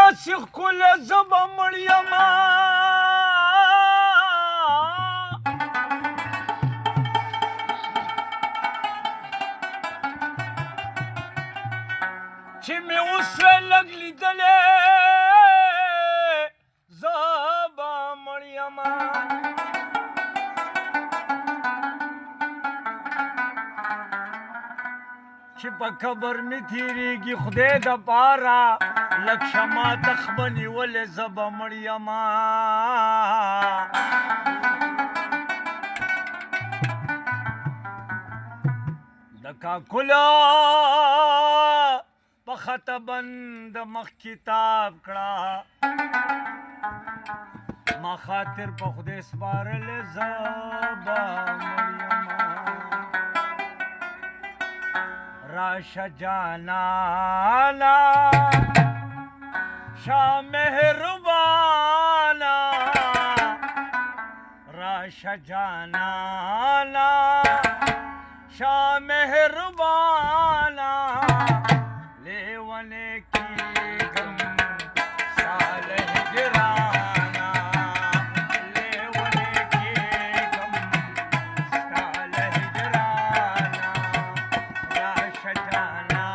داسې ښکلی زه به مړ یمه چې مې اوس لږ لیدلی زه به مړ یمه چې په قبر مې تېرېږي خدای دپاره لږ شمه تخ به نیولې زه به مړ یمه د کاکله په خطه بند مخ کتاب کړه ما خاطر په خدای سپارلې زه به مړ یمه راشه جانانا شاه مهربانا راشه جانانا شاه مهربانا لیونے کی غم سال ہجرانا لیونے کی غم سال ہجرانا راشه جانانا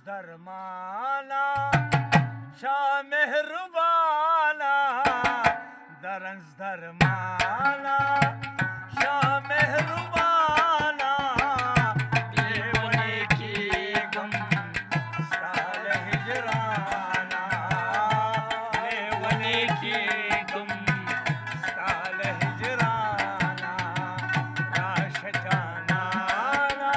درمانا شاه مهربانا درنز درمانا شاه مهربانا لیونے کی غم سال ہجرانا لیونے کی غم سال ہجرانا راشه جانانا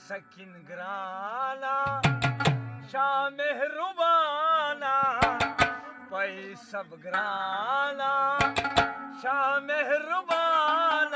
सकिन ग्राना शाह मेहरबाना पै सब ग्राना शाह मेहरबाना